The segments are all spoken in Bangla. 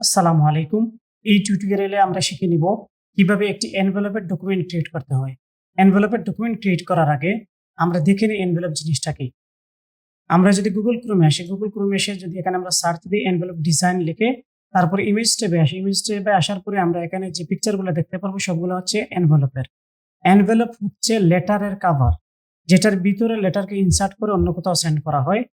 আসসালামু আলাইকুম। এই টিউটোরিয়ালে আমরা শিখে নিব কিভাবে একটি এনভেলপের ডকুমেন্ট ক্রিয়েট করতে হয়। এনভেলপের ডকুমেন্ট ক্রিয়েট করার আগে আমরা দেখে নিই এনভেলপ জিনিসটা কি। আমরা যদি গুগল ক্রোমে আসি, গুগল ক্রোমে এসে যদি এখানে আমরা সার্চ দিই এনভেলপ ডিজাইন লিখে, তারপরে ইমেজ ট্যাবে আসি। ইমেজ ট্যাবে আসার পরে আমরা এখানে যে পিকচারগুলো দেখতে পারবো সবগুলো হচ্ছে এনভেলপের। এনভেলপ হচ্ছে লেটারের কভার, যেটার ভিতরে লেটারকে ইনসার্ট করে অন্য কোথাও সেন্ড করা হয়।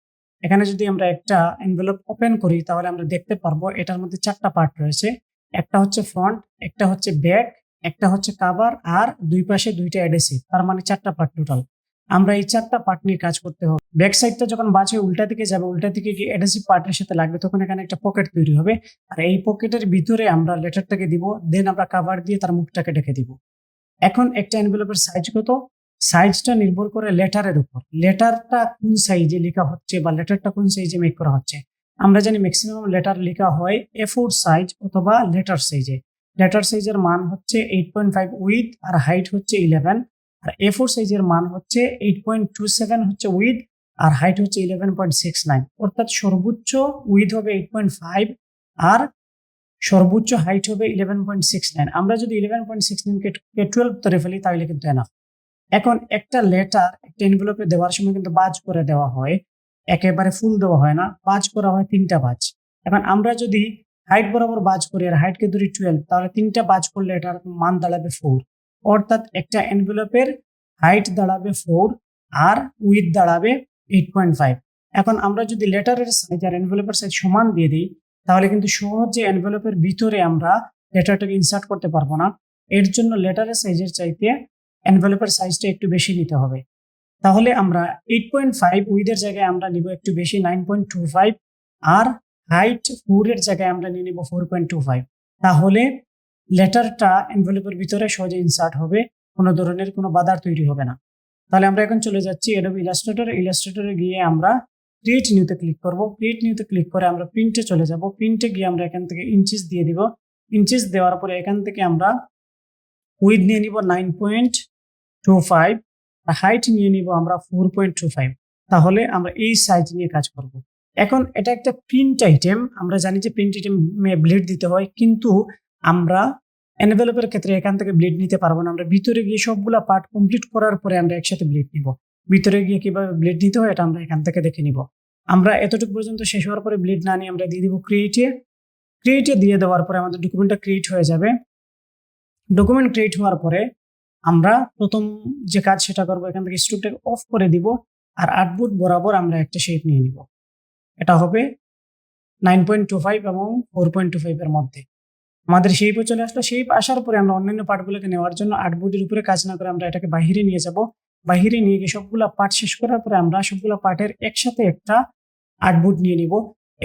এখানে যদি আমরা একটা এনভেলপ ওপেন করি তাহলে আমরা দেখতে পারবো এটার মধ্যে ৪ টা পার্ট রয়েছে। একটা হচ্ছে ফ্রন্ট, একটা হচ্ছে ব্যাক, একটা হচ্ছে কভার আর দুই পাশে ২ টা অ্যাডহেসিভ। তার মানে ৪ টা পার্ট টোটাল। আমরা এই ৪ টা পার্ট নিয়ে কাজ করতে হবে। ব্যাক সাইডটা যখন বাঁচে উল্টা দিকে যাবে, উল্টা দিকে গিয়ে অ্যাডহেসিভ পার্টের সাথে লাগবে, তখন এখানে একটা পকেট তৈরি হবে। আর এই পকেটের ভিতরে আমরা লেটারটাকে দিব, দেন আমরা কভার দিয়ে তার মুখটাকে ঢেকে দিব। এখন একটা এনভেলপের সাইজ কত? সাইজটা নির্ভর করে লেটারের উপর। লেটারটা কোন সাইজে লেখা হচ্ছে বা লেটারটা কোন সাইজে মেক করা হচ্ছে। আমরা জানি ম্যাক্সিমাম লেটার লেখা হয় A4 সাইজ অথবা লেটার সাইজে। লেটার সাইজের মান হচ্ছে 8.5 উইথ আর হাইট হচ্ছে 11। আর A4 সাইজের মান হচ্ছে 8.27 হচ্ছে উইথ আর হাইট হচ্ছে 11.69। অর্থাৎ সর্বোচ্চ উইথ হবে 8.5 আর সর্বোচ্চ হাইট হবে 11.69। আমরা যদি 11.69 কে 12 ধরে ফেলি তাহলে কিন্তু এনাফ। এখন একটা লেটার একটা এনভেলপে দেওয়ার সময় কিন্তু বাজ করে দেওয়া হয়, একেবারে ফুল দেওয়া হয় না, বাজ করা হয় ৩ টা বাজ। এখন আমরা যদি হাইট বরাবর বাজ করি আর হাইটকে ধরি 12, তাহলে ৩ টা বাজ করলে এটার মান দাঁড়াবে 4। অর্থাৎ একটা এনভেলপের হাইট দাঁড়াবে 4 আর উইথ দাঁড়াবে 8.5। এখন আমরা যদি লেটারের সাইজ আর এনভেলপের সাইজ সমান দিয়ে দিই তাহলে কিন্তু সহজে এনভেলপের ভিতরে আমরা লেটারটাকে ইনসার্ট করতে পারবো না। এর জন্য লেটারের সাইজের চাইতে এনভেলপের সাইজটা একটু বেশি নিতে হবে। তাহলে আমরা 8.5 উইথের জায়গায় আমরা নিব একটু বেশি 9.25 আর হাইট 4 এর জায়গায় আমরা নিয়ে নিব 4.25। তাহলে লেটারটা এনভেলপের ভিতরে সহজে ইনসার্ট হবে, কোনো ধরনের কোনো বাধার তৈরি হবে না। তাহলে আমরা এখন চলে যাচ্ছি অ্যাডোবি ইলাস্ট্রেটর। ইলাস্ট্রেটরে গিয়ে আমরা ক্রিয়েট নিউতে ক্লিক করব। ক্রিয়েট নিউতে ক্লিক করে আমরা প্রিন্টে চলে যাব। প্রিন্টে গিয়ে আমরা এখান থেকে ইঞ্চিস দিয়ে দিব। ইঞ্চিস দেওয়ার পরে এখান থেকে আমরা উইথ নিয়ে নিব 9.25 আর হাইট নিয়ে নিব আমরা 4.25। তাহলে আমরা এই সাইজ নিয়ে কাজ করব। এখন এটা একটা প্রিন্ট আইটেম, আমরা জানি যে প্রিন্ট আইটেমে ব্লেড দিতে হয়, কিন্তু আমরা এনভেলপের ক্ষেত্রে এখান থেকে ব্লেড নিতে পারবো না। আমরা ভিতরে গিয়ে সবগুলা পার্ট কমপ্লিট করার পরে আমরা একসাথে ব্লেড নিব। ভিতরে গিয়ে কিভাবে ব্লেড নিতে হয় এটা আমরা এখান থেকে দেখে নিব। আমরা এতটুকু পর্যন্ত শেষ হওয়ার পরে ব্লেড না নিয়ে আমরা দিয়ে দিব ক্রিয়েটে। ক্রিয়েটে দিয়ে দেওয়ার পরে আমাদের ডকুমেন্টটা ক্রিয়েট হয়ে যাবে। ডকুমেন্ট ক্রিয়েট হওয়ার পরে আমরা প্রথম যে কাজ সেটা করবো, এখান থেকে স্ট্রোকটাকে অফ করে দিব আর আউটপুট বরাবর আমরা একটা শেপ নিয়ে নিব। এটা হবে 9.25 এবং 4.25 এর মধ্যে। আমাদের শেপও চলে আসলো। শেপ আসার পরে আমরা অন্যান্য পার্টগুলোকে নেওয়ার জন্য আউটপুটের উপরে কাজ না করে আমরা এটাকে বাহিরে নিয়ে যাব। বাহিরে নিয়ে গিয়ে সবগুলা পার্ট শেষ করার পরে আমরা সবগুলা পার্টের একসাথে একটা আউটপুট নিয়ে নিব।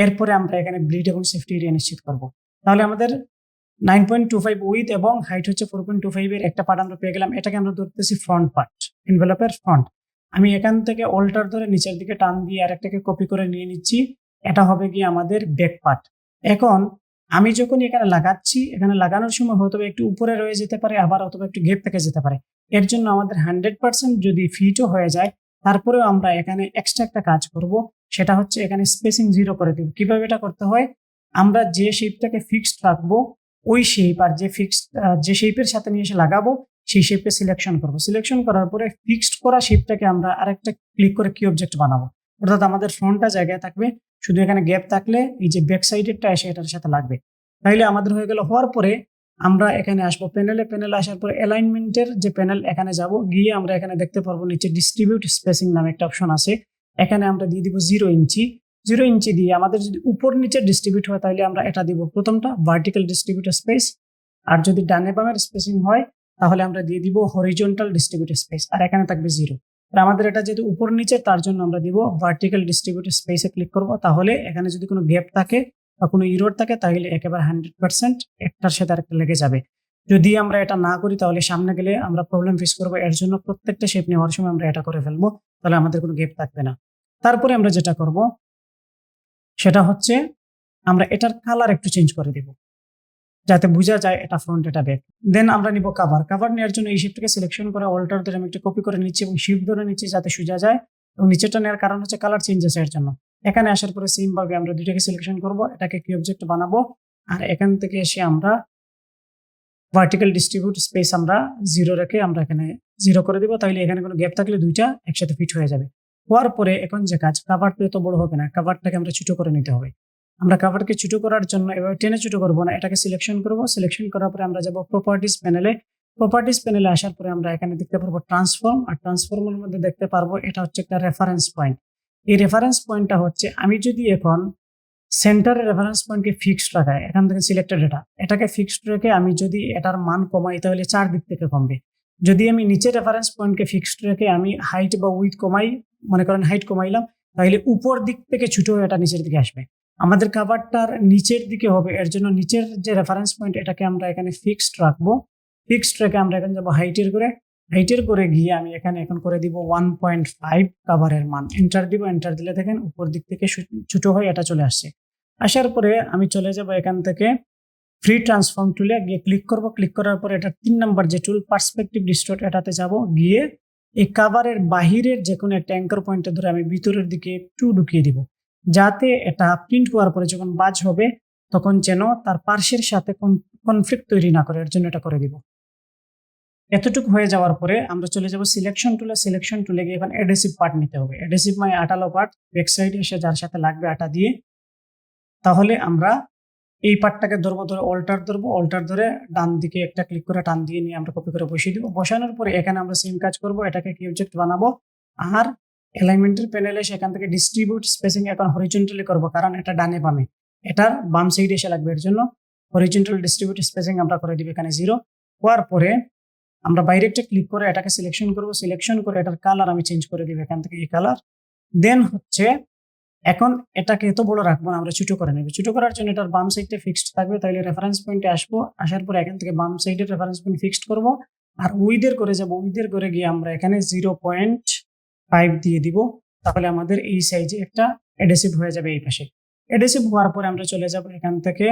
এরপরে আমরা এখানে ব্লিড এবং সেফটি এরিয়া নিশ্চিত করব। তাহলে আমাদের 9.25 উইথ এবং হাইট হচ্ছে 4.25 এর একটা পার্ট আমরা পেয়ে গেলাম। এটাকে আমরা ধরতেছি ফ্রন্ট পার্ট, এনভেলপের ফ্রন্ট। আমি এখান থেকে অল্টার ধরে নিচের দিকে টান দিয়ে আরেকটাকে কপি করে নিয়ে নিচ্ছি। এটা হবে গিয়ে আমাদের ব্যাক পার্ট। এখন আমি যখন এখানে লাগাচ্ছি, এখানে লাগানোর সময় হয়তো একটু উপরে রয়ে যেতে পারে, আবার অথবা একটু গেপ থেকে যেতে পারে। এর জন্য আমাদের 100% যদি ফিটও হয়ে যায়, তারপরেও আমরা এখানে এক্সট্রা একটা কাজ করব। সেটা হচ্ছে এখানে স্পেসিং 0 করে দেব। কিভাবে এটা করতে হয়? আমরা যে শেপটাকে ফিক্সড রাখবো ওই শেপ আর যে শেপের সাথে নিয়ে এসে লাগাবো সেই শেপে সিলেকশন করব। সিলেকশন করার পরে ফিক্সড করা শেপটাকে আমরা আরেকটা ক্লিক করে কি অবজেক্ট বানাবো। অর্থাৎ আমাদের ফ্রন্টটা জায়গায় থাকবে, শুধু এখানে গ্যাপ থাকলে এই যে ব্যাক সাইডেরটা এসে এটার সাথে লাগবে। তাইলে আমাদের হয়ে গেল। হওয়ার পরে আমরা এখানে আসবো প্যানেলে। প্যানেলে আসার পরে অ্যালাইনমেন্টের যে প্যানেল, এখানে যাব। গিয়ে আমরা এখানে দেখতে পারবো নিচে ডিস্ট্রিবিউট স্পেসিং নামে একটা অপশন আছে। এখানে আমরা দিয়ে দিব 0 ইঞ্চি। 0 ইঞ্চি দিয়ে আমাদের যদি উপর নিচে ডিস্ট্রিবিউট হয় তাহলে আমরা এটা দিব প্রথমটা ভার্টিক্যাল ডিস্ট্রিবিউট স্পেস, আর যদি ডানে বামের স্পেসিং হয় তাহলে আমরা দিয়ে দিব হরিজন্টাল ডিস্ট্রিবিউট স্পেস, আর এখানে থাকবে 0। আর আমাদের এটা যেহেতু উপর নিচে তার জন্য আমরা দিব ভার্টিক্যাল ডিস্ট্রিবিউট স্পেসে ক্লিক করব। তাহলে এখানে যদি কোনো গ্যাপ থাকে বা কোনো ইরর থাকে তাহলে একেবারে 100% একটার সাথে আরেকটা লেগে যাবে। যদি আমরা এটা না করি তাহলে সামনে গেলে আমরা প্রবলেম ফেস করবো। এর জন্য প্রত্যেকটা শেপ নেওয়ার সময় আমরা এটা করে ফেলবো, তাহলে আমাদের কোনো গ্যাপ থাকবে না। তারপরে আমরা যেটা করব সেটা হচ্ছে আমরা এটার কালার একটু চেঞ্জ করে দেব যাতে বোঝা যায় এটা ফ্রন্ট এটা ব্যাক। দেন আমরা নিব কভার। কভার নেওয়ার জন্য এই শেপটাকে সিলেকশন করে অল্টার ধরে আমি একটা কপি করে নিচ্ছি এবং শিফট ধরে নিচ্ছি যাতে সোজা যায়, এবং নিচেরটা নেওয়ার কারণ হচ্ছে কালার চেঞ্জ আছে এর জন্য। এখানে আসার পরে সেম ভাবে আমরা দুইটাকে সিলেকশন করব, এটাকে কি অবজেক্ট বানাবো, আর এখান থেকে এসে আমরা ভার্টিক্যাল ডিস্ট্রিবিউট স্পেস আমরা 0 রেখে আমরা এখানে 0 করে দিব, তাহলে এখানে কোনো গ্যাপ থাকলে দুইটা একসাথে ফিট হয়ে যাবে। হওয়ার পরে এখন যে কাজ, কাভার তো এত বড় হবে না, কাভারটাকে আমরা ছোট করে নিতে হবে। আমরা কাভারকে ছোট করার জন্য এবার টেনে ছোট করব না, এটাকে সিলেকশন করব। সিলেকশন করার পরে আমরা যাব প্রপার্টিস প্যানেলে। প্রপার্টিস প্যানেলে আসার পরে আমরা এখানে দেখতে পারবো ট্রান্সফর্ম, আর ট্রান্সফর্মের মধ্যে দেখতে পারবো এটা হচ্ছে একটা রেফারেন্স পয়েন্ট। এই রেফারেন্স পয়েন্টটা হচ্ছে আমি যদি এখন সেন্টারের রেফারেন্স পয়েন্টকে ফিক্সড রাখাই, এখান থেকে সিলেক্টেড ডেটা এটাকে ফিক্সড রেখে আমি যদি এটার মান কমাই তাহলে 4 দিক থেকে কমবে। যদি আমি নিচের রেফারেন্স পয়েন্টকে ফিক্সড রেখে আমি হাইট বা উইথ কমাই, মনে করেন হাইট কমাইলাম, তাহলে উপর দিক থেকে ছোট হয়ে এটা নিচের দিকে আসবে। আমাদের কাভারটার নিচের দিকে হবে, এর জন্য নিচের যে রেফারেন্স পয়েন্ট এটাকে আমরা এখানে ফিক্সড রাখবো। ফিক্সড রেখে আমরা এখানে যাবো হাইটের করে গিয়ে আমি এখানে এখন করে দিব 1.5 কাভারের মান। এন্টার দিব, এন্টার দিলে দেখেন উপর দিক থেকে ছোট হয়ে এটা চলে আসছে। আসার পরে আমি চলে যাব এখান থেকে ফ্রি ট্রান্সফর্ম টুলে গিয়ে ক্লিক করব। ক্লিক করার পরে এটা 3 নম্বর যে টুল পার্সপেক্টিভ ডিস্টর্ট, এটাতে যাব। গিয়ে এই কাভারের বাহিরের যে কোনো একটা অ্যাঙ্কর পয়েন্টে ধরে আমি ভিতরের দিকে একটু ঢুকিয়ে দিব, যাতে এটা প্রিন্ট হওয়ার পরে যখন বাজ হবে তখন যেন তার পার্শ্বের সাথে কনফ্লিক্ট তৈরি না করে, এর জন্য এটা করে দিব। এতটুকু হয়ে যাওয়ার পরে আমরা চলে যাব সিলেকশন টুলে। সিলেকশন টুলে গিয়ে এখন অ্যাডহেসিভ পার্ট নিতে হবে। অ্যাডহেসিভ মানে আঠালো পার্ট, ব্যাক সাইডে এসে যার সাথে লাগবে আটা দিয়ে, তাহলে আমরা এই পার্টটাকে ধরবো, ধরে অল্টার ধরে ডান দিকে একটা ক্লিক করে টান দিয়ে নিয়ে আমরা কপি করে বসিয়ে দিব। বসানোর পরে এখানে আমরা সেম কাজ করব, এটাকে কি অবজেক্ট বানাবো। আর অ্যালাইনমেন্টের প্যানেলে সেখান থেকে ডিস্ট্রিবিউট স্পেসিং এখন হরিজন্টালি করব, কারণ এটা ডানে বামে, এটার বাম সাইডে এসে লাগবে, এর জন্য হরিজন্টাল ডিস্ট্রিবিউট স্পেসিং আমরা করে দিব এখানে 0। হওয়ার পরে আমরা বাইরে একটা ক্লিক করে এটাকে সিলেকশন করব। সিলেকশন করে এটার কালার আমি চেঞ্জ করে দিব এখান থেকে এই কালার। দেন হচ্ছে এখন এটাকে এত বড় রাখবো না, আমরা ছোট করে নেব। ছোট করার জন্য এটার বাম সাইডটা ফিক্সড থাকবে, তাহলে রেফারেন্স পয়েন্টে আসবো। আসার পরে এখান থেকে বাম সাইডের রেফারেন্স পয়েন্ট ফিক্সড করব, আর উইথের করে যাব। উইথের করে গিয়ে আমরা এখানে 0.5 দিয়ে দিব, তাহলে আমাদের এই সাইজে একটা অ্যাডহেসিভ হয়ে যাবে এই পাশে। অ্যাডহেসিভ হওয়ার পরে আমরা চলে যাব এখান থেকে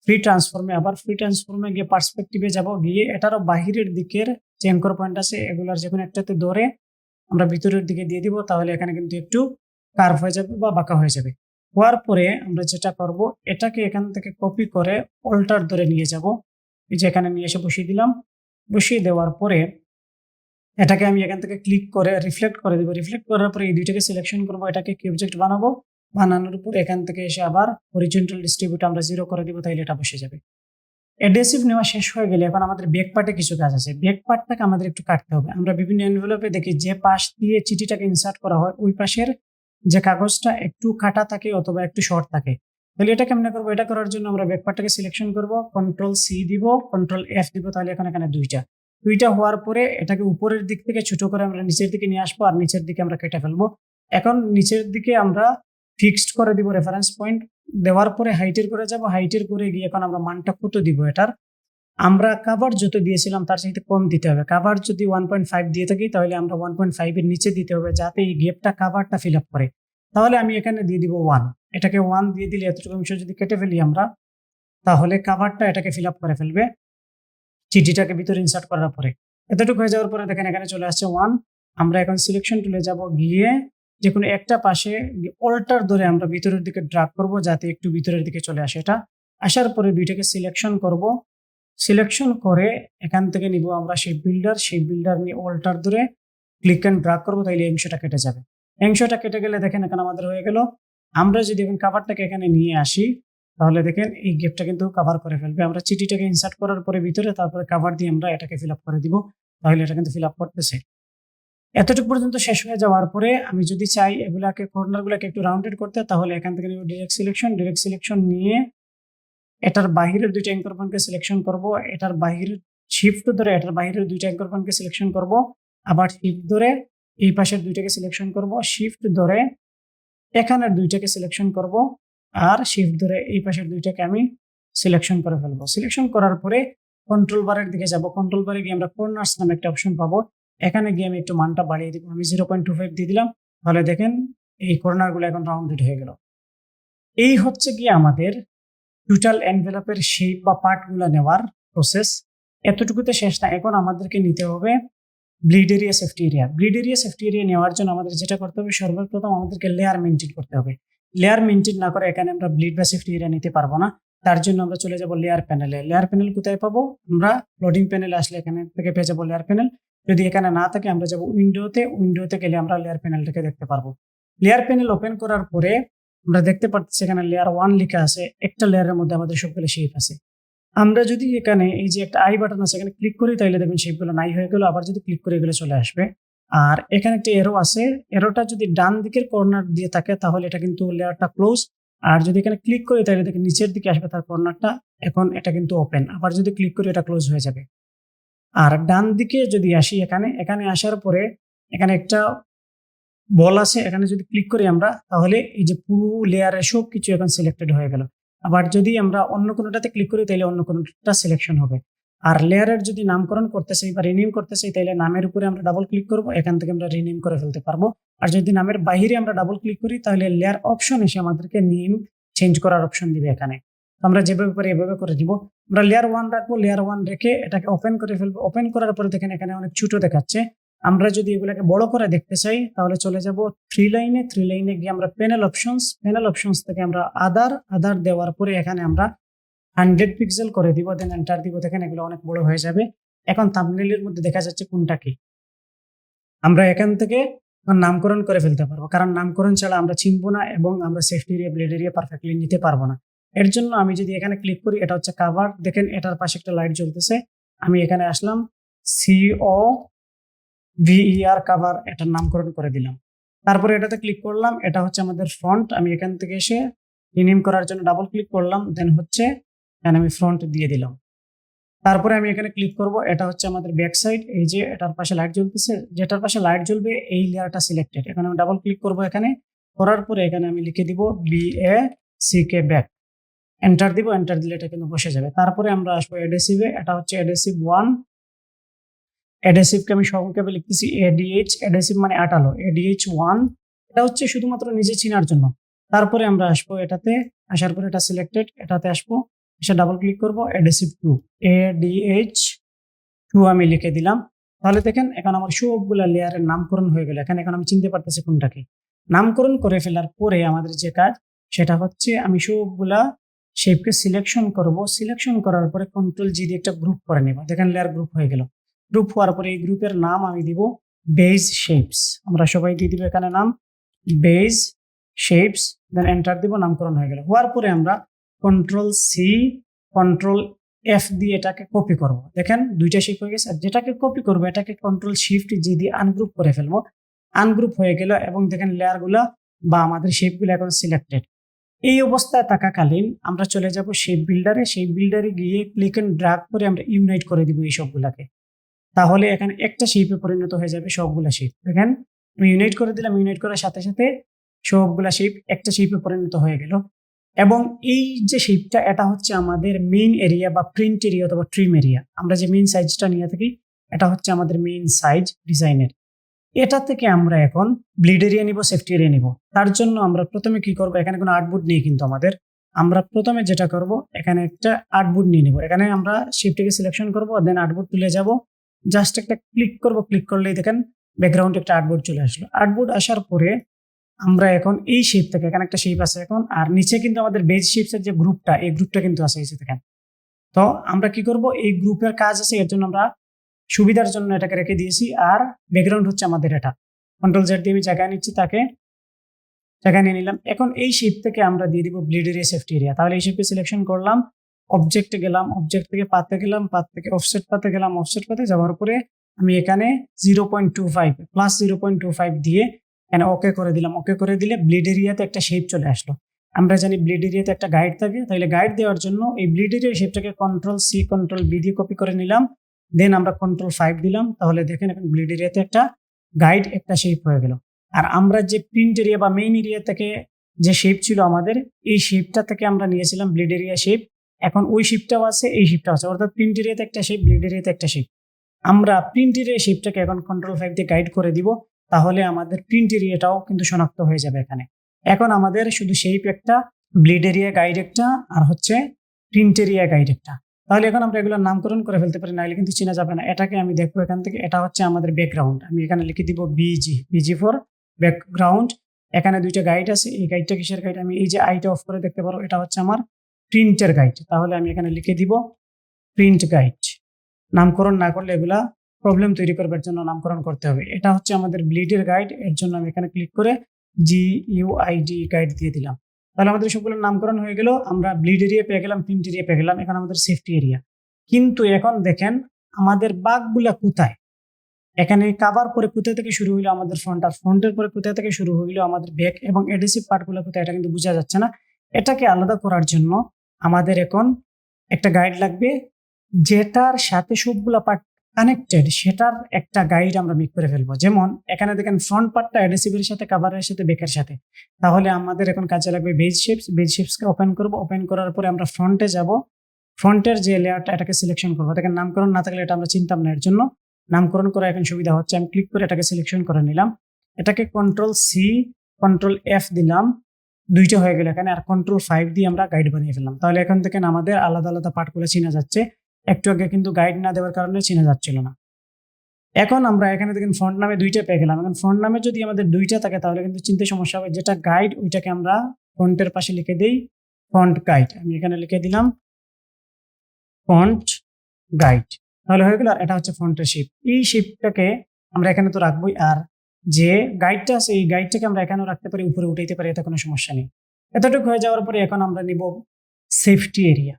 ফ্রি ট্রান্সফর্মে। আবার ফ্রি ট্রান্সফর্মে গিয়ে পার্সপেক্টিভে যাব। গিয়ে এটারও বাহিরের দিকের যে অ্যাঙ্কর পয়েন্ট আছে এগুলার যে কোনো একটাতে ধরে আমরা ভিতরের দিকে দিয়ে দিব, তাহলে এখানে কিন্তু একটু কার্ভ হয়ে যাবে বা বাঁকা হয়ে যাবে। হওয়ার পরে আমরা যেটা করব, এটাকে এখান থেকে কপি করে অল্টার ধরে নিয়ে যাব। এই যে এখানে নিয়ে এসে বসিয়ে দিলাম। বসিয়ে দেওয়ার পরে এটাকে আমি এখান থেকে ক্লিক করে রিফ্লেক্ট করে দেবো। রিফ্লেক্ট করার পরে এই দুইটাকে সিলেকশন করবো, এটাকে কি অবজেক্ট বানাবো। বানানোর উপর এখান থেকে এসে আবার হরিজন্টাল ডিস্ট্রিবিউট আমরা 0 করে দিব, তাইলে এটা বসে যাবে। অ্যাডহেসিভ নেওয়া শেষ হয়ে গেলে এখন আমাদের ব্যাক পার্টে কিছু কাজ আছে। ব্যাক পার্টটাকে আমাদের একটু কাটতে হবে। আমরা বিভিন্ন এনভেলপে দেখি যে পাশ দিয়ে চিঠিটাকে ইনসার্ট করা হয় ওই পাশের যে কাগজটা একটু কাটা থাকে অথবা একটু শর্ট থাকে, তাহলে এটা কেমনে করবো। এটা করার জন্য আমরা ব্যাক পার্টটাকে সিলেকশন করব, Ctrl+C দিব, Ctrl+F দিব, তাহলে এখন এখানে দুইটা হওয়ার পরে এটাকে উপরের দিক থেকে ছোট করে আমরা নিচের দিকে নিয়ে আসবো, আর নিচের দিকে আমরা কেটে ফেলবো। এখন নিচের দিকে আমরা ফিক্সড করে দিব রেফারেন্স পয়েন্ট। দেওয়ার পরে হাইটের করে যাব। হাইটের করে গিয়ে এখন আমরা মানটা কত দিব এটার, আমরা কাভার যত দিয়েছিলাম তার চাইতে কম দিতে হবে। কাভার যদি 1.5 দিয়ে থাকি তাহলে আমরা 1.5 এর নিচে দিতে হবে, যাতে এই গ্যাপটা কাভারটা ফিল আপ করে। তাহলে আমি এখানে দিয়ে দিব 1। এটাকে 1 দিয়ে দিলে এতটুকু অংশ যদি কেটে ফেলি আমরা, তাহলে কাভারটা এটাকে ফিল আপ করে ফেলবে চিঠিটাকে ভিতরে ইনসার্ট করার পরে। এতটুকু হয়ে যাওয়ার পরে দেখেন এখানে চলে আসছে 1। আমরা এখন সিলেকশন টুলে যাব। গিয়ে যে কোনো একটা পাশে অল্টার ধরে আমরা ভিতরের দিকে ড্রাগ করব, যাতে একটু ভিতরের দিকে চলে আসে। এটা আসার পরে দুইটাকে সিলেকশন করব। সিলেকশন করে এখান থেকে নিব আমরা সেই বিল্ডার নিয়ে অল্টার ধরে ক্লিক অ্যান্ড ড্রাগ করবো, তাইলে অংশটা কেটে যাবে। অংশটা কেটে গেলে দেখেন এখানে আমাদের হয়ে গেল। আমরা যদি এখন কাভারটাকে এখানে নিয়ে আসি, তাহলে দেখেন এই গ্যাপটা কিন্তু কভার করে ফেলবে। আমরা চিঠিটাকে ইনসার্ট করার পরে ভিতরে, তারপরে কাভার দিয়ে আমরা এটাকে ফিল আপ করে দিব, তাহলে এটা কিন্তু ফিল আপ করতেছে। এতটুকু পর্যন্ত শেষ হয়ে যাওয়ার পরে আমি যদি চাই এগুলাকে কর্নারগুলোকে একটু রাউন্ডেড করতে, তাহলে এখান থেকে নিব ডিরেক্ট সিলেকশন নিয়ে এটার বাহিরের দুইটা অ্যাঙ্কর পয়েন্টকে সিলেকশন করব। এটার বাহিরের শিফট ধরে এটার বাহিরের দুইটা অ্যাঙ্কর পয়েন্টকে সিলেকশন করব। আবার শিফট ধরে এই পাশের দুইটাকে সিলেকশন করব। শিফট ধরে এখানের দুইটাকে সিলেকশন করব, আর শিফট ধরে এই পাশের দুইটাকে আমি সিলেকশন করে ফেলবো। সিলেকশন করার পরে কন্ট্রোল বারের দিকে যাব। কন্ট্রোল বারে গিয়ে আমরা কর্নার্স নামে একটা অপশন পাবো। এখানে গিয়ে আমি একটু মানটা বাড়িয়ে দিব, আমি 0.25 দিয়ে দিলাম। তাহলে দেখেন এই কর্নারগুলো এখন রাউন্ডেড হয়ে গেল। এই হচ্ছে কি আমাদের টোটাল এনভেলপের শেপ বা পার্টগুলো নেওয়ার প্রসেস। এতটুকুতে শেষ না, এখন আমাদেরকে নিতে হবে bleed area safety area. Bleed area safety area নেওয়ার জন্য আমাদের যেটা করতে হবে, সর্বপ্রথম আমাদেরকে লেয়ার মেনটেন করতে হবে। লেয়ার মেনটেন না করে এখানে আমরা ব্লিড বা সেফটি এরিয়া নিতে পারবো না। তার জন্য আমরা চলে যাব লেয়ার প্যানেলে। লেয়ার প্যানেল কোথায় পাবো? আমরা লোডিং প্যানেলে আসলে এখানে থেকে পেয়ে যাবো লেয়ার প্যানেল। যদি এখানে না থাকে আমরা যাব উইন্ডোতে গেলে আমরা লেয়ার প্যানেলটাকে দেখতে পারবো। লেয়ার প্যানেল ওপেন করার পরে আমরা দেখতে পাচ্ছি এখানে লেয়ার 1 লেখা আছে। একটা লেয়ারের মধ্যে আমাদের সবগুলো শেপ আছে। আমরা যদি এখানে এই যে একটা আই বাটন আছে এখানে ক্লিক করি তাহলে দেখবেন শেপগুলো নাই হয়ে গেল। আবার যদি ক্লিক করি এগুলো চলে আসবে। আর এখানে একটা এরো আছে। এরোটা যদি ডান দিকের কর্নার দিয়ে থাকে তাহলে এটা কিন্তু লেয়ারটা ক্লোজ। আর যদি এখানে ক্লিক করি তাহলে দেখেন নিচের দিকে আসবে তার কর্নারটা। এখন এটা কিন্তু ওপেন। আবার যদি ক্লিক করি এটা ক্লোজ হয়ে যাবে। আর ডান দিকে যদি আসি এখানে আসার পরে এখানে একটা বল আছে। এখানে যদি ক্লিক করি আমরা তাহলে এই যে পুরো লেয়ারের সব কিছু এখন সিলেক্টেড হয়ে গেল। আবার যদি আমরা অন্য কোনোটাতে ক্লিক করি তাহলে অন্য কোনোটা সিলেকশন হবে। আর লেয়ারের যদি নামকরণ করতে চাই বা রিনেম করতে চাই তাহলে নামের উপরে আমরা ডাবল ক্লিক করব। এখান থেকে আমরা রিনেম করে ফেলতে পারবো। আর যদি নামের বাইরে আমরা ডাবল ক্লিক করি তাহলে লেয়ার অপশন এসে আমাদেরকে নেম চেঞ্জ করার অপশন দিবে এখানে। তো আমরা যেভাবে পারি এভাবে করে দিব। আমরা লেয়ার 1 রাখবো। লেয়ার 1 রেখে এটাকে ওপেন করে ফেলবো। ওপেন করার পরে দেখেন এখানে অনেক ছোট দেখাচ্ছে। আমরা যদি এগুলাকে বড় করে দেখতে চাই তাহলে চলে যাব থ্রি লাইনে গিয়ে আমরা প্যানেল অপশনস থেকে আমরা আদার দেওয়ার পরে এখানে আমরা 100 পিক্সেল করে দিব। দেন এন্টার দিব। দেখেন এগুলো অনেক বড় হয়ে যাবে। এখন থাম্বনেইলের মধ্যে দেখা যাচ্ছে কোনটা কি। আমরা এখান থেকে নামকরণ করে ফেলতে পারবো, কারণ নামকরণ ছাড়া আমরা চিনবো না এবং আমরা safety area blade area perfectly নিতে পারবো না। এর জন্য আমি যদি এখানে ক্লিক করি, এটা হচ্ছে কাভার। দেখেন এটার পাশে একটা লাইট জ্বলতেছে। আমি এখানে আসলাম, COVER কাভার, এটার নামকরণ করে দিলাম। তারপরে এটাতে ক্লিক করলাম, এটা হচ্ছে আমাদের ফ্রন্ট। আমি এখান থেকে এসে রিনেম করার জন্য ডাবল ক্লিক করলাম, দেন হচ্ছে এখানে আমি ফ্রন্ট দিয়ে দিলাম। তারপরে আমি এখানে ক্লিক করব, এটা হচ্ছে আমাদের ব্যাক সাইড। এই যে এটার পাশে লাইট জ্বলতেছে, যেটার পাশে লাইট জ্বলবে এই লেয়ারটা সিলেক্টেড। এখানে আমি ডাবল ক্লিক করব। এখানে করার পরে এখানে আমি লিখে দিব BACK ব্যাক, এন্টার দিব। এন্টার দিলে এটা কিন্তু বসে যাবে। তারপরে আমরা আসবো অ্যাডহেসিভে। এটা হচ্ছে অ্যাডহেসিভ 1। অ্যাডহেসিভকে আমি সংক্ষেপে লিখতেছি ADH। অ্যাডহেসিভ মানে আঠালো, ADH 1। এটা হচ্ছে শুধুমাত্র নিজে চিনার জন্য। তারপরে আমরা আসবো এটাতে, আসার পরে এটা সিলেক্টেড, এটাতে আসবো, এসে ডাবল ক্লিক করবো, অ্যাডহেসিভ 2, ADH 2 আমি লিখে দিলাম। তাহলে দেখেন এখন আমার সবগুলা লেয়ারের নামকরণ হয়ে গেল। এখন আমি চিনতে পারতেছি কোনটাকে। নামকরণ করে ফেলার পরে আমাদের যে কাজ সেটা হচ্ছে আমি সবগুলা শেপকে সিলেকশন করব। সিলেকশন করার পরে কন্ট্রোল জি দিয়ে একটা গ্রুপ করে নেব। দেখেন লেয়ার গ্রুপ হয়ে গেল। গ্রুপ হওয়ার পরে এই গ্রুপের নাম আমি দিব বেজ শেপস। আমরা সবাই দিয়ে দিব এখানে নাম বেজ শেপস, দেন এন্টার দিব। নামকরণ হয়ে গেল। হওয়ার পরে আমরা কন্ট্রোল সি কন্ট্রোল F দিয়ে এটাকে কপি করব। দেখেন দুইটা শেপ হয়ে গেছে। আর যেটাকে কপি করবো এটাকে কন্ট্রোল শিফট জি দিয়ে আনগ্রুপ করে ফেলবো। আনগ্রুপ হয়ে গেল এবং দেখেন লেয়ারগুলো বা আমাদের শেপগুলো এখন সিলেক্টেড। এই অবস্থায় থাকাকালীন আমরা চলে যাব শেপ বিল্ডারে। শেপ বিল্ডারে গিয়ে ক্লিক এন্ড ড্র্যাগ করে আমরা ইউনাইট করে দিব এই সবগুলাকে। তাহলে এখানে একটা শেপে পরিণত হয়ে যাবে সবগুলা শেপ। দেখেন আমি ইউনাইট করে দিলাম। ইউনাইট করার সাথে সাথে সবগুলা শেপ একটা শেপে পরিণত হয়ে গেল। এবং এই যে শেপটা, এটা হচ্ছে আমাদের মেইন এরিয়া বা প্রিন্ট এরিয়া অথবা ট্রিম এরিয়া। আমরা যে মেইন সাইজটা নিয়ে থাকি এটা হচ্ছে আমাদের মেইন সাইজ ডিজাইনের। এটা থেকে আমরা এখন ব্লিড এরিয়া নিব, সেফটি এরিয়া নিব। তার জন্য আমরা প্রথমে কি করব, এখানে কোনো আর্টবোর্ড নেই কিন্তু আমাদের। আমরা প্রথমে যেটা করব, এখানে একটা আর্টবোর্ড নিয়ে নিব। এখানে আমরা শেপটিকে সিলেকশন করব, দেন আর্টবোর্ড তুলে যাব। জাস্ট একটা ক্লিক করব। ক্লিক করলেই দেখেন ব্যাকগ্রাউন্ডে একটা আর্টবোর্ড চলে আসলো। আর্টবোর্ড আসার পরে আমরা এখন এই শেপ থেকে, এখানে একটা শেপ আছে এখন, আর নিচে কিন্তু আমাদের বেজ শেপস এর যে গ্রুপটা, এই গ্রুপটা কিন্তু আছে এই যে দেখেন। তো আমরা কি করব, এই গ্রুপের কাজ আছে, এর জন্য আমরা সুবিধার জন্য এটাকে রেখে দিয়েছি। আর ব্যাকগ্রাউন্ড হচ্ছে আমাদের এটা। কন্ট্রোল জেড দিয়ে আমি জায়গায় নিচ্ছি, তাকে জায়গায় নিয়ে নিলাম। এখন এই শেপ থেকে আমরা দিয়ে দিব ব্লিড এরিয়া, সেফটি এরিয়া। তাহলে এই শেপে সিলেকশন করলাম, অবজেক্টে গেলাম, অবজেক্ট থেকে পাতে গেলাম, পাত থেকে অফসেট পাতে গেলাম, অফসেট পাতে যাওয়ার পরে আমি এখানে 0.25 প্লাস 0.25 দিয়ে এখানে ওকে করে দিলাম। ওকে করে দিলে ব্লিড এরিয়াতে একটা শেপ চলে আসলো। আমরা জানি ব্লিড এরিয়াতে একটা গাইড থাকে, তাহলে গাইড দেওয়ার জন্য এই ব্লিড এরিয়া শেপটাকে কন্ট্রোল সি কন্ট্রোল বি দিয়ে কপি করে নিলাম। দেন আমরা কন্ট্রোল 5 দিলাম। তাহলে দেখেন এখন ব্লিড এরিয়াতে একটা গাইড, একটা শেপ হয়ে গেল। আর আমরা যে প্রিন্ট এরিয়া বা মেইন এরিয়া থেকে যে শেপ ছিল আমাদের, এই শেপটা থেকে আমরা নিয়েছিলাম ব্লিড এরিয়া শেপ। এখন ওই শেপটাও আছে, এই শেপটাও আছে, অর্থাৎ প্রিন্ট এরিয়াতে একটা শেপ, ব্লিড এরিয়াতে একটা শেপ। আমরা প্রিন্ট এরিয়া শেপটাকে এখন কন্ট্রোল 5 দিয়ে গাইড করে দিব। তাহলে আমাদের প্রিন্ট এরিয়াটাও কিন্তু শনাক্ত হয়ে যাবে এখানে। এখন আমাদের শুধু শেপ একটা, ব্লিড এরিয়া গাইড একটা, আর হচ্ছে প্রিন্ট এরিয়া গাইড একটা। তাহলে এখন আমরা এগুলোর নামকরণ করে ফেলতে পারি, নাহলে কিন্তু চেনা যাবে না। এটাকে আমি দেখবো এখান থেকে, এটা হচ্ছে আমাদের ব্যাকগ্রাউন্ড। আমি এখানে লিখে দিব বিজি ফর ব্যাকগ্রাউন্ড। এখানে দুইটা গাইড আছে, এই গাইডটা কিসের গাইড, আমি এই যে আইটা অফ করে দেখতে পারো, এটা হচ্ছে আমার প্রিন্টের গাইড, তাহলে আমি এখানে লিখে দিব প্রিন্ট গাইড। নামকরণ না করলে এগুলা প্রবলেম তৈরি করবার জন্য নামকরণ করতে হবে। এটা হচ্ছে আমাদের ব্লিডের গাইড, এর জন্য আমি এখানে ক্লিক করে GUID গাইড দিয়ে দিলাম। তাহলে আমাদের সবগুলো নামকরণ হয়ে গেল। আমরা ব্লিড এরিয়া পেয়ে গেলাম, প্রিন্ট এরিয়া পেয়ে গেলাম, এখন আমাদের সেফটি এরিয়া। কিন্তু এখন দেখেন আমাদের বাগগুলা কোথায়। এখানে কাভার পরে কোথা থেকে শুরু হইলো আমাদের ফ্রন্ট, আর ফ্রন্টের পরে কোথা থেকে শুরু হইলো আমাদের ব্যাক, এবং এডহেসিভ পার্টগুলো কোথায় এটা কিন্তু বোঝা যাচ্ছে না। এটাকে আলাদা করার জন্য আমাদের এখন একটা গাইড লাগবে, যেটার সাথে সবগুলা পার্ট কানেক্টেড সেটার একটা গাইড আমরা মেক করে ফেলবো। যেমন এখানে দেখেন ফ্রন্ট পার্টটা এডহেসিভের সাথে, কাভারের সাথে, ব্যাকের সাথে। তাহলে আমাদের এখন কাজে লাগবে বেজ শেপস। বেজ শেপসকে ওপেন করব, ওপেন করার পরে আমরা ফ্রন্টে যাব, ফ্রন্টের যে লেয়ারটা এটাকে সিলেকশন করবো। দেখেন নামকরণ না থাকলে এটা আমরা চিনতাম না, এর জন্য নামকরণ করা এখন সুবিধা হচ্ছে। আমি ক্লিক করে এটাকে সিলেকশন করে নিলাম, এটাকে Ctrl+C Ctrl+F দিলাম, দুইটা হয়ে গেল এখানে। আর Ctrl+5 দিয়ে আমরা গাইড বানিয়ে ফেললাম। তাহলে এখন থেকে আমাদের আলাদা আলাদা পার্টগুলো চেনা যাচ্ছে। একটু আগে কিন্তু গাইড না দেওয়ার কারণে চেনা যাচ্ছিল না। এখন আমরা এখানে দেখেন ফ্রন্ট নামে দুইটা পেয়ে গেলাম। এখন ফ্রন্ট নামে যদি আমাদের দুইটা থাকে তাহলে কিন্তু চিনতে সমস্যা হবে। যেটা গাইড ওইটাকে আমরা ফ্রন্টের পাশে লিখে দিই ফ্রন্ট গাইড। আমি এখানে লিখে দিলাম ফন্ট গাইড, তাহলে হয়ে গেল। আর এটা হচ্ছে ফন্টের শেপ। এই শেপটাকে আমরা এখানে তো রাখবোই, আর যে গাইডটা আছে এই গাইডটাকে আমরা এখানেও রাখতে পারি, উপরে উঠাইতে পারি, এতে কোনো সমস্যা নেই। এতটুকু হয়ে যাওয়ার পরে এখন আমরা নিব সেফটি এরিয়া।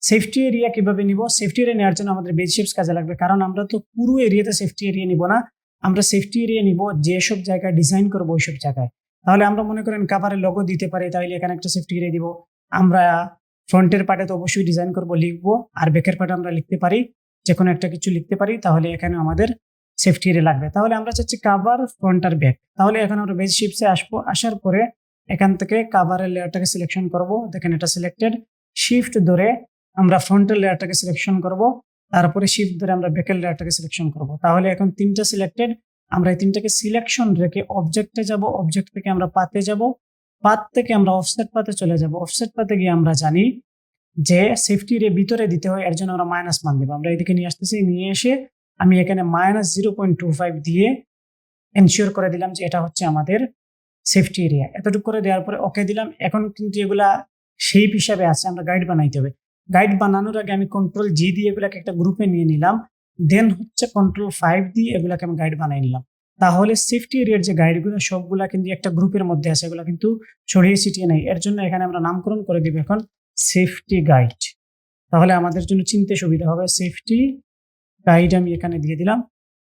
সেফটি এরিয়া কিভাবে নিব? সেফটি এরিয়া নেওয়ার জন্য আমাদের বেজ শেপস কাজে লাগবে, কারণ আমরা তো পুরো এরিয়াতে সেফটি এরিয়া নিব না। আমরা সেফটি এরিয়া নিব যেসব জায়গায় ডিজাইন করবো ওইসব জায়গায়। তাহলে আমরা মনে করেন কাভারের লোগো দিতে পারি, তাহলে এখানে একটা সেফটি এরিয়া দিব। আমরা ফ্রন্টের পার্টে তো অবশ্যই ডিজাইন করব, লিখবো, আর ব্যাকের পার্টে আমরা লিখতে পারি, যে কোনো একটা কিছু লিখতে পারি, তাহলে এখানে আমাদের সেফটি এরিয়া লাগবে। তাহলে আমরা চাচ্ছি কাভার, ফ্রন্ট আর ব্যাক। তাহলে এখন আমরা বেজ শেপসে আসবো, আসার পরে এখান থেকে কাভারের লেয়ারটাকে সিলেকশন করব। দেখেন এটা সিলেক্টেড। শিফট ধরে আমরা ফ্রন্টের লেয়ারটাকে সিলেকশন করব, তারপরে শিফট ধরে আমরা ব্যাকের লেয়ারটাকে সিলেকশন করব। তাহলে এখন তিনটা সিলেক্টেড। আমরা এই তিনটাকে সিলেকশন রেখে অবজেক্টে যাব, অবজেক্ট থেকে আমরা পাতে যাব, পাত থেকে আমরা অফসেট পাতে চলে যাব। অফসেট পাতে গিয়ে আমরা জানি যে সেফটি এর ভিতরে দিতে হয়, এর জন্য আমরা মাইনাস মান দেবো। আমরা এদিকে নিয়ে আসতেছি, নিয়ে এসে আমি এখানে -0.25 দিয়ে এনশিওর করে দিলাম যে এটা হচ্ছে আমাদের সেফটি এরিয়া। এতটুকু করে দেওয়ার পরে ওকে দিলাম। এখন কিন্তু এগুলা শেপ হিসাবে আছে, আমরা গাইড বানাইতে হবে। গাইড বানানোর আগে আমি Ctrl+G দিয়ে এগুলাকে একটা গ্রুপে নিয়ে নিলাম, দেন হচ্ছে Ctrl+5 দিয়ে এগুলাকে আমি গাইড বানাই নিলাম। তাহলে সেফটি এরিয়ার যে গাইডগুলো সবগুলা কিন্তু একটা গ্রুপের মধ্যে আছে, এগুলো কিন্তু ছড়িয়ে ছিটিয়ে নেই। এর জন্য এখানে আমরা নামকরণ করে দিব এখন সেফটি গাইড। তাহলে আমাদের জন্য চিনতে সুবিধা হবে। সেফটি গাইড আমি এখানে দিয়ে দিলাম,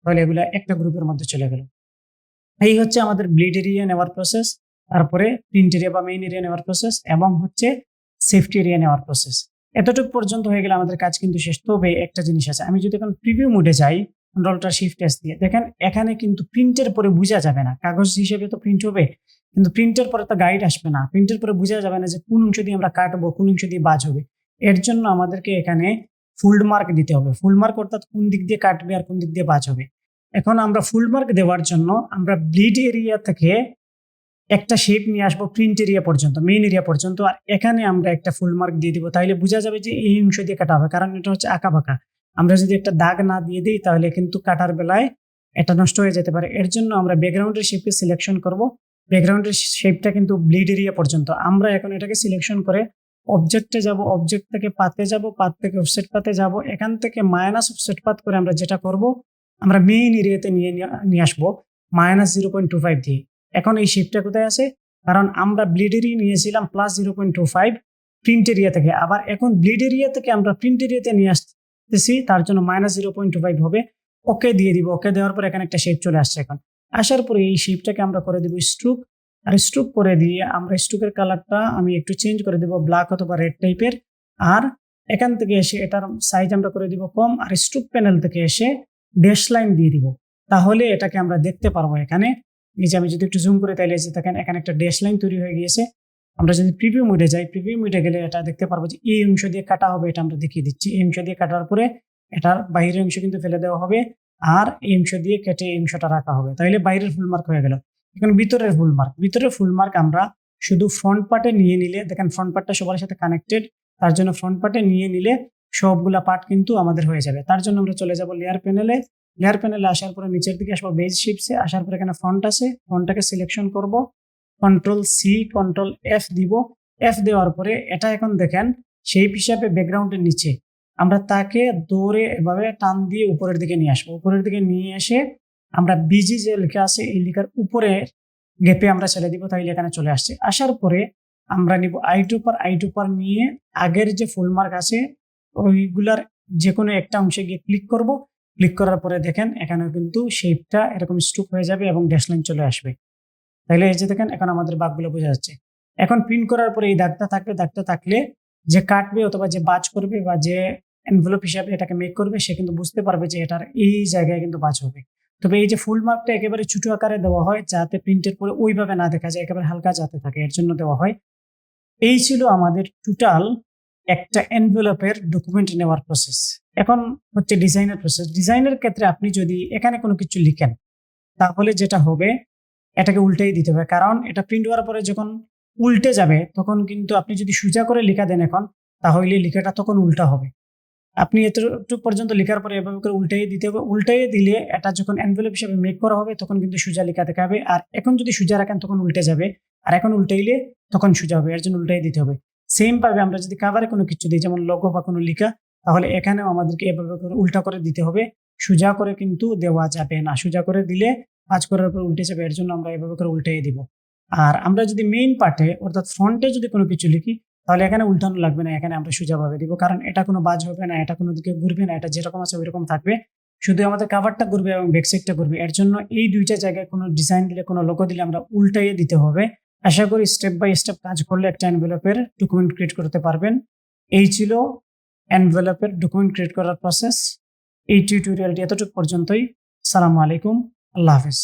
তাহলে এগুলা একটা গ্রুপের মধ্যে চলে গেল। এই হচ্ছে আমাদের ব্লিড এরিয়া নেওয়ার প্রসেস, তারপরে প্রিন্ট এরিয়া বা মেইন এরিয়া নেওয়ার প্রসেস, এবং হচ্ছে সেফটি এরিয়া নেওয়ার প্রসেস। এতটুকু পর্যন্ত হয়ে গেলে আমাদের কাজ কিন্তু শেষ। তবে একটা জিনিস আছে, আমি যদি এখন প্রিভিউ মোডে যাই, Ctrl+Shift+S দিয়ে দেখেন এখানে কিন্তু প্রিন্টের পরে বোঝা যাবে না। কাগজ হিসেবে তো প্রিন্ট হবে, কিন্তু প্রিন্টের পরে তো গাইড আসবে না। প্রিন্টের পরে বোঝা যাবে না যে কোন অংশ দিয়ে আমরা কাটবো, কোন অংশ দিয়ে বাজ হবে। এর জন্য আমাদেরকে এখানে ফুল মার্ক দিতে হবে। ফুল মার্ক অর্থাৎ কোন দিক দিয়ে কাটবে আর কোন দিক দিয়ে বাজ হবে। এখন আমরা ফুল মার্ক দেওয়ার জন্য আমরা ব্লিড এরিয়া থেকে একটা শেপ নিয়ে আসবো প্রিন্ট এরিয়া পর্যন্ত, মেইন এরিয়া পর্যন্ত, আর এখানে আমরা একটা ফুল মার্ক দিয়ে দিব। তাহলে বোঝা যাবে যে এই অংশ দিয়ে কাটা হবে, কারণ এটা হচ্ছে আঁকা বাঁকা। আমরা যদি একটা দাগ না দিয়ে দিই তাহলে কিন্তু কাটার বেলায় এটা নষ্ট হয়ে যেতে পারে। এর জন্য আমরা ব্যাকগ্রাউন্ডের শেপকে সিলেকশন করব। ব্যাকগ্রাউন্ডের শেপটা কিন্তু ব্লিড এরিয়া পর্যন্ত। আমরা এখন এটাকে সিলেকশন করে অবজেক্টে যাব, অবজেক্ট থেকে পাতে যাব, পাত থেকে অফসেট পাতে যাব। এখান থেকে মাইনাস অফসেট পাত করে আমরা যেটা করব, আমরা মেইন এরিয়াতে নিয়ে আসবো -0.25 দিয়ে। এখন এই শেপটা কোথায় আছে? কারণ আমরা ব্লিড এরিয়া নিয়েছিলাম +0.25 প্রিন্ট এরিয়া থেকে, আবার এখন ব্লিড এরিয়া থেকে আমরা প্রিন্ট এরিয়াতে নিয়ে আসতেছি, তার জন্য -0.25 হবে। ওকে দিয়ে দিব। ওকে দেওয়ার পর এখানে একটা শেপ চলে আসছে। এখন আসার পরে এই শেপটাকে আমরা করে দিব স্ট্রোক, আর স্ট্রোক করে দিয়ে আমরা স্ট্রোকের কালারটা আমি একটু চেঞ্জ করে দেব, ব্ল্যাক অথবা রেড টাইপের। আর এখান থেকে এসে এটার সাইজ আমরা করে দিব কম, আর স্ট্রোক প্যানেল থেকে এসে ড্যাশ লাইন দিয়ে দিব। তাহলে এটাকে আমরা দেখতে পারবো। এখানে নিচে আমি যদি একটু জুম করে তাহলে দেখেন এখানে একটা ড্যাশ লাইন তৈরি হয়ে গিয়েছে। আমরা যদি প্রিভিউ মোডে যাই, প্রিভিউ মোডে গেলে এটা দেখতে পারবো যে এই অংশ দিয়ে কাটা হবে, এটা আমরা দেখিয়ে দিচ্ছি। এই অংশ দিয়ে কাটার পরে এটার বাইরের অংশ কিন্তু ফেলে দেওয়া হবে, আর এই অংশ দিয়ে কেটে এই অংশটা রাখা হবে। তাহলে বাইরের ফুল মার্ক হয়ে গেল। এখন ভিতরের ফুল মার্ক, ভিতরের ফুল মার্ক আমরা শুধু ফ্রন্ট পার্টে নিয়ে নিলে, দেখেন ফ্রন্ট পার্টটা সবার সাথে কানেক্টেড, তার জন্য ফ্রন্ট পার্টে নিয়ে নিলে সবগুলা পার্ট কিন্তু আমাদের হয়ে যাবে। তার জন্য আমরা চলে যাব লেয়ার প্যানেলে। লেয়ার প্যানেলে আসার পরে নিচের দিকে আসবো বেজ শেপসে। আসার পরে এখানে ফন্ট আছে, ফন্টটাকে সিলেকশন করব, Ctrl+C Ctrl+F দিব। F দেওয়ার পরে এটা এখন দেখেন সেই হিসাবে ব্যাকগ্রাউন্ডের নিচে আমরা তাকে দৌড়ে এভাবে টান দিয়ে উপরের দিকে নিয়ে আসবো। উপরের দিকে নিয়ে এসে আমরা বিজি যে লেখা আছে এই লেখার উপরে গ্যাপে আমরা ছেড়ে দিব, তাইলে এখানে চলে আসছে। আসার পরে আমরা নিব আইড্রপার নিয়ে আগের যে ফুল মার্ক আছে ওইগুলার যে কোনো একটা অংশে গিয়ে ক্লিক করব। ক্লিক করার পরে দেখেন এখানে কিন্তু শেপটা এরকম স্ট্রোক হয়ে যাবে এবং ড্যাশলাইন চলে আসবে। তাহলে এই যে দেখেন এখন আমাদের বাঁকগুলো বোঝা যাচ্ছে। এখন প্রিন্ট করার পরে এই দাগটা থাকবে, দাগটা থাকলে যে কাটবে অথবা যে বাজ করবে বা যে এনভেলপ হিসাবে এটাকে মেক করবে সে কিন্তু বুঝতে পারবে যে এটার এই জায়গায় কিন্তু বাজ হবে। তবে এই যে ফুল মার্কটা একেবারে ছোট আকারে দেওয়া হয় যাতে প্রিন্টের পরে ওইভাবে না দেখা যায়, একেবারে হালকা যাতে থাকে, এর জন্য দেওয়া হয়। এই ছিল আমাদের টোটাল একটা এনভেলপের ডকুমেন্ট নেওয়ার প্রসেস। এখন হচ্ছে ডিজাইনের প্রসেস। ডিজাইনের ক্ষেত্রে আপনি যদি এখানে কোনো কিছু লিখেন তাহলে যেটা হবে এটাকে উল্টেই দিতে হবে, কারণ এটা প্রিন্ট হওয়ার পরে যখন উল্টে যাবে তখন কিন্তু আপনি যদি সোজা করে লেখা দেন এখন, তাহলে লেখাটা তখন উল্টা হবে। আপনি এতটুকু পর্যন্ত লেখার পরে এভাবে করে উল্টাই দিতে হবে। উল্টাই দিলে এটা যখন এনভেলপ হিসেবে মেক করা হবে তখন কিন্তু সোজা লেখা দেখাবে, আর এখন যদি সোজা রাখেন তখন উল্টে যাবে, আর এখন উল্টাইলে তখন সোজা হবে, এর জন্য উল্টাই দিতে হবে। সেম ভাবে আমরা যদি কাভারে কোনো কিছু দিই যেমন লোগো বা কোনো লেখা, তাহলে এখানেও আমাদেরকে এভাবে করে উল্টা করে দিতে হবে, সোজা করে কিন্তু দেওয়া যাবে না। সোজা করে দিলে কাজ করার পর উল্টে যাবে, এর জন্য আমরা এভাবে করে উল্টাই দিব। আর আমরা যদি মেইন পার্টে অর্থাৎ ফ্রন্টে যদি কোনো কিছু লিখি তাহলে এখানে উল্টানো লাগবে না, এখানে আমরা সোজাভাবে দিব, কারণ এটা কোনো বাজ হবে না, এটা কোনো দিকে ঘুরবে না, এটা যেরকম আছে ওইরকম থাকবে, শুধু আমাদের কাভারটা ঘুরবে এবং ব্যাকসাইডটা ঘুরবে। এর জন্য এই দুইটা জায়গায় কোনো ডিজাইন দিলে কোনো লোগো দিলে আমরা উল্টাইয়ে দিতে হবে। আশা করি স্টেপ বাই স্টেপ কাজ করলে একটা এনভেলপের ডকুমেন্ট ক্রিয়েট করতে পারবেন। এই ছিল এনভেলপের ডকুমেন্ট ক্রিয়েট করার প্রসেস। এই টিউটোরিয়ালটি এতটুকু পর্যন্তই। আসসালামু আলাইকুম, আল্লাহ হাফেজ।